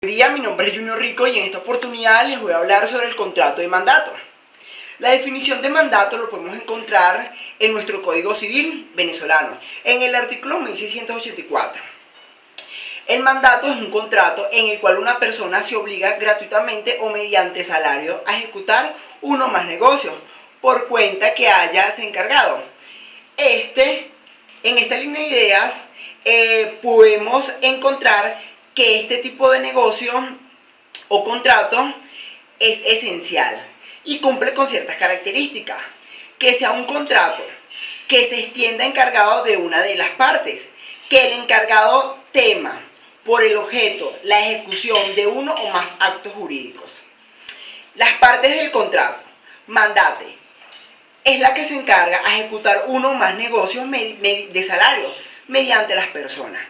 Mi nombre es Junior Rico y en esta oportunidad les voy a hablar sobre el contrato de mandato. La definición de mandato lo podemos encontrar en nuestro Código Civil venezolano, en el artículo 1684. El mandato es un contrato en el cual una persona se obliga gratuitamente o mediante salario a ejecutar uno o más negocios por cuenta que hayas encargado. En esta línea de ideas podemos encontrar que este tipo de negocio o contrato es esencial y cumple con ciertas características. Que sea un contrato que se extienda encargado de una de las partes, que el encargado tema por el objeto la ejecución de uno o más actos jurídicos. Las partes del contrato, mandante, es la que se encarga a ejecutar uno o más negocios de salario mediante las personas.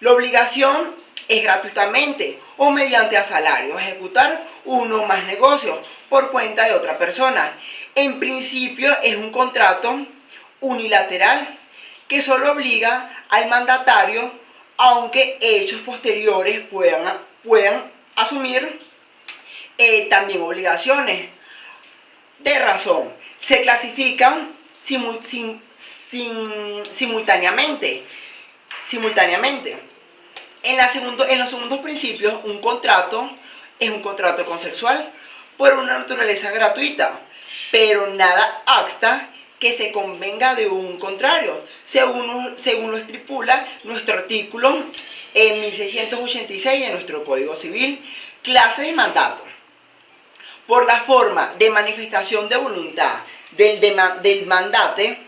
La obligación es gratuitamente o mediante a salario ejecutar uno o más negocios por cuenta de otra persona. En principio es un contrato unilateral que solo obliga al mandatario, aunque hechos posteriores puedan asumir también obligaciones. De razón, se clasifican simultáneamente. En los segundos principios, un contrato es un contrato consensual por una naturaleza gratuita, pero nada acta que se convenga de un contrario, según lo estipula nuestro artículo 1686 de nuestro Código Civil. Clase de mandato. Por la forma de manifestación de voluntad del mandante,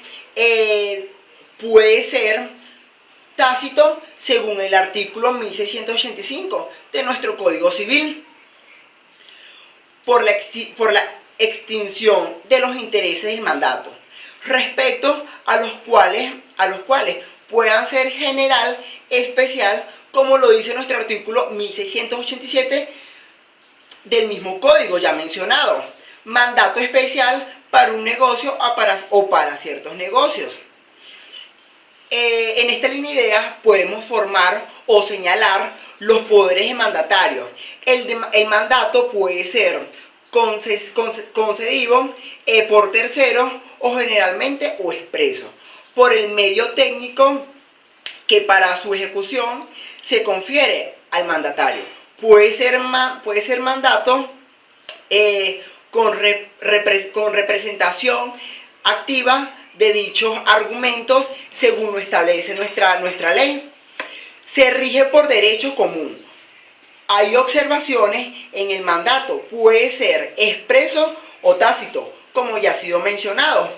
puede ser tácito según el artículo 1685 de nuestro Código Civil, por la extinción de los intereses del mandato, respecto a los cuales puedan ser general, especial, como lo dice nuestro artículo 1687 del mismo código ya mencionado. Mandato especial para un negocio o para ciertos negocios. En esta línea de ideas podemos formar o señalar los poderes de mandatario. El mandato puede ser concedido por terceros o generalmente o expreso por el medio técnico que para su ejecución se confiere al mandatario. Puede ser mandato con representación activa de dichos argumentos según lo establece nuestra ley. Se rige por derecho común. Hay observaciones en el mandato, puede ser expreso o tácito, como ya ha sido mencionado.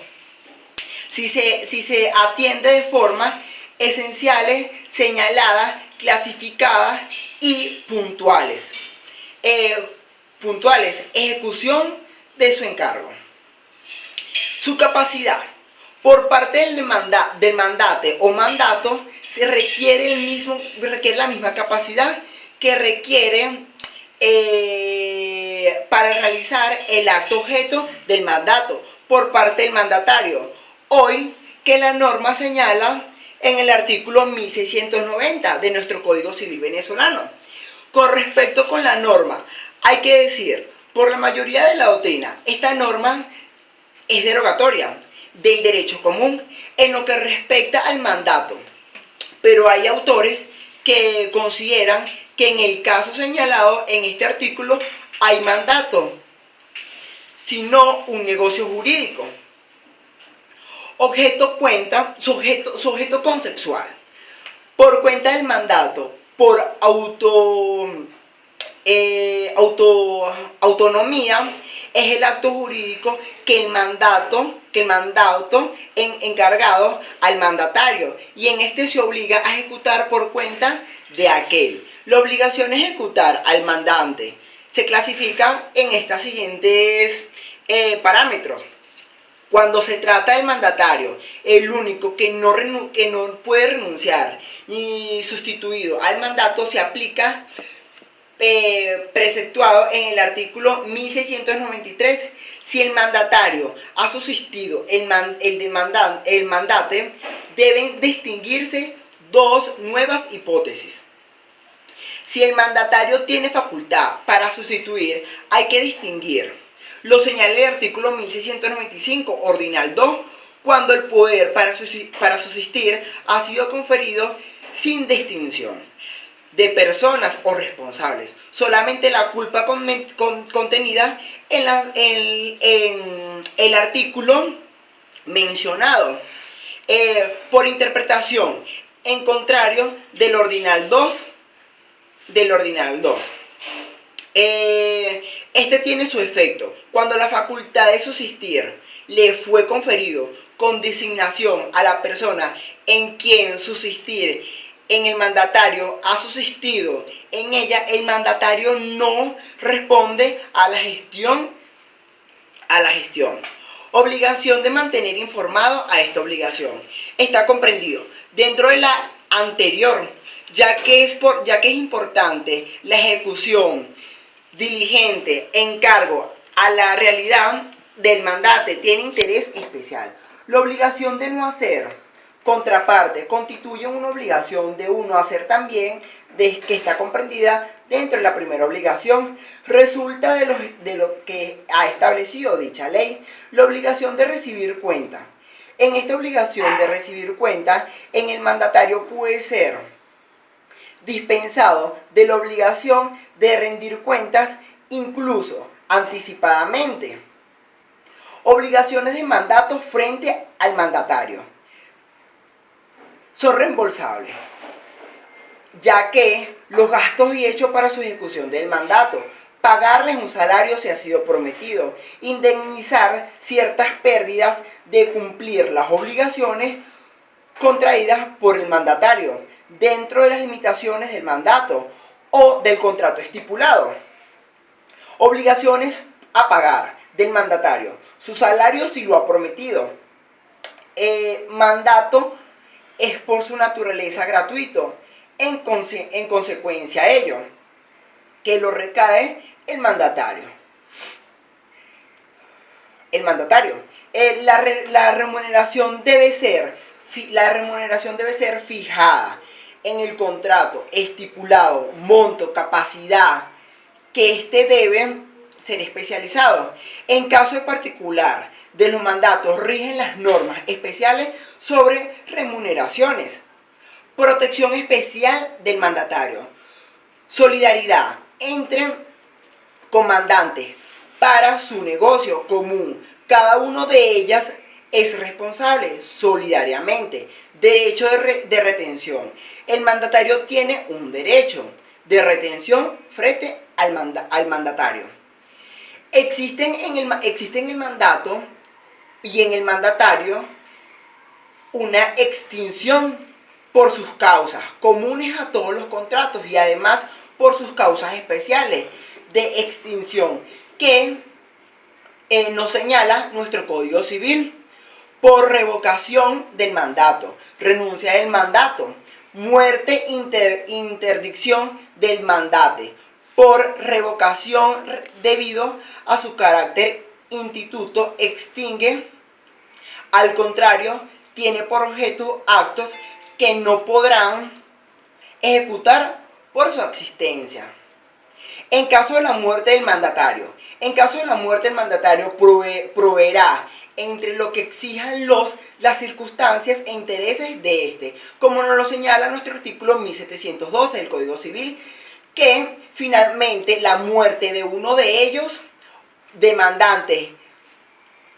Si se atiende de forma esenciales, señaladas, clasificadas y puntuales. Ejecución de su encargo. Su capacidad. Por parte del mandante o mandato se requiere la misma capacidad que requiere para realizar el acto objeto del mandato por parte del mandatario. Hoy que la norma señala en el artículo 1690 de nuestro Código Civil venezolano. Con respecto con la norma, hay que decir, por la mayoría de la doctrina, esta norma es derogatoria del derecho común en lo que respecta al mandato, pero hay autores que consideran que en el caso señalado en este artículo hay mandato, sino un negocio jurídico. Sujeto consensual. Por cuenta del mandato, por autonomía, es el acto jurídico que el mandato encargado al mandatario, y en este se obliga a ejecutar por cuenta de aquel. La obligación de ejecutar al mandante se clasifica en estos siguientes parámetros. Cuando se trata del mandatario, el único que no puede renunciar ni sustituido al mandato se aplica preceptuado en el artículo 1693. Si el mandatario ha subsistido el mandante, deben distinguirse dos nuevas hipótesis. Si el mandatario tiene facultad para sustituir, hay que distinguir. Lo señala el artículo 1695, ordinal 2, cuando el poder para subsistir ha sido conferido sin distinción de personas o responsables. Solamente la culpa contenida en el artículo mencionado, por interpretación en contrario del ordinal 2. Este tiene su efecto cuando la facultad de subsistir le fue conferido con designación a la persona en quien subsistir en el mandatario ha subsistido en ella. El mandatario no responde a la gestión. Obligación de mantener informado a esta obligación. Está comprendido dentro de la anterior, ya que es importante la ejecución diligente, encargo a la realidad del mandate, tiene interés especial. La obligación de no hacer contraparte constituye una obligación de uno hacer también, que está comprendida dentro de la primera obligación. Resulta de lo que ha establecido dicha ley, la obligación de recibir cuenta. En esta obligación de recibir cuenta, en el mandatario puede ser dispensado de la obligación de rendir cuentas, incluso anticipadamente. Obligaciones de mandato frente al mandatario son reembolsables, ya que los gastos y hechos para su ejecución del mandato, pagarles un salario si ha sido prometido, indemnizar ciertas pérdidas de cumplir las obligaciones contraídas por el mandatario dentro de las limitaciones del mandato o del contrato estipulado. Obligaciones a pagar del mandatario, su salario si lo ha prometido. Mandato es por su naturaleza gratuito, en consecuencia a ello, que lo recae el mandatario. La remuneración debe ser fijada en el contrato estipulado, monto, capacidad, que éste debe ser especializado. En caso de particular de los mandatos rigen las normas especiales sobre remuneraciones. Protección especial del mandatario. Solidaridad entre comandantes para su negocio común. Cada uno de ellas es responsable solidariamente. Derecho de retención. El mandatario tiene un derecho de retención frente al mandatario. Existen en el mandato y en el mandatario una extinción por sus causas comunes a todos los contratos y además por sus causas especiales de extinción que nos señala nuestro Código Civil. Por revocación del mandato, renuncia del mandato, muerte, interdicción del mandate, por revocación debido a su carácter instituto, extingue, al contrario, tiene por objeto actos que no podrán ejecutar por su existencia. En caso de la muerte del mandatario, proveerá entre lo que exijan las circunstancias e intereses de este, como nos lo señala nuestro artículo 1712 del Código Civil, que finalmente la muerte de uno de ellos, demandantes,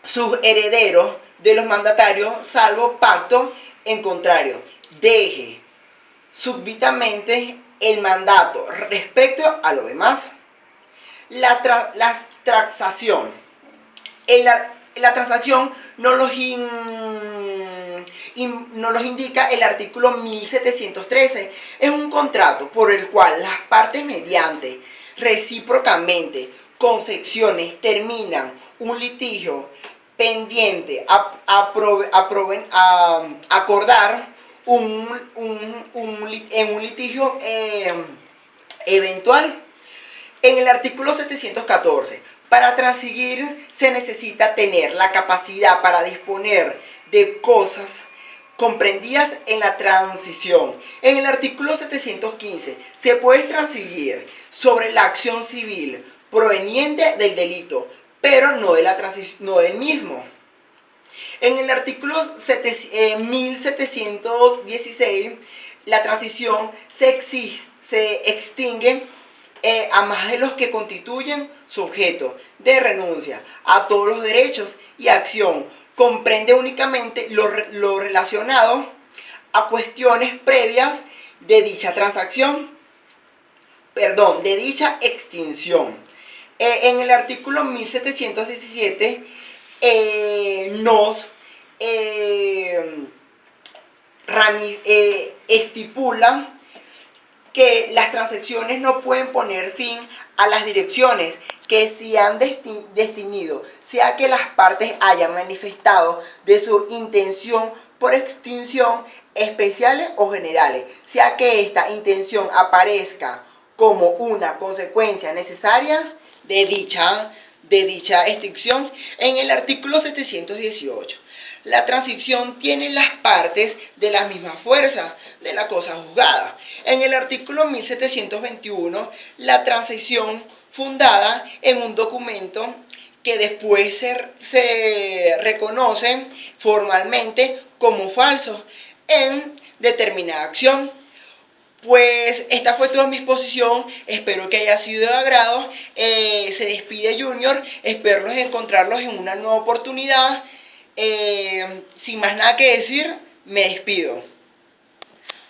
sus herederos de los mandatarios, salvo pacto en contrario, deje súbitamente el mandato respecto a lo demás. La transacción. La transacción nos los indica el artículo 1713. Es un contrato por el cual las partes mediante recíprocamente concesiones terminan un litigio pendiente a acordar en un litigio eventual. En el artículo 714, para transigir se necesita tener la capacidad para disponer de cosas comprendidas en la transición. En el artículo 715 se puede transigir sobre la acción civil proveniente del delito, pero no del mismo. En el artículo 1716, la transición se extingue a más de los que constituyen sujeto de renuncia a todos los derechos y acción. Comprende únicamente lo relacionado a cuestiones previas de dicha transacción, de dicha extinción. En el artículo 1717 nos estipula que las transacciones no pueden poner fin a las direcciones que se han definido, sea que las partes hayan manifestado de su intención por extinción especiales o generales, sea que esta intención aparezca como una consecuencia necesaria de dicha extinción. En el artículo 718, la transición tiene las partes de la misma fuerza de la cosa juzgada. En el artículo 1721, la transición fundada en un documento que después se reconoce formalmente como falso en determinada acción. Pues esta fue toda mi exposición, espero que haya sido de agrado. Se despide Junior, espero encontrarlos en una nueva oportunidad. Sin más nada que decir, me despido.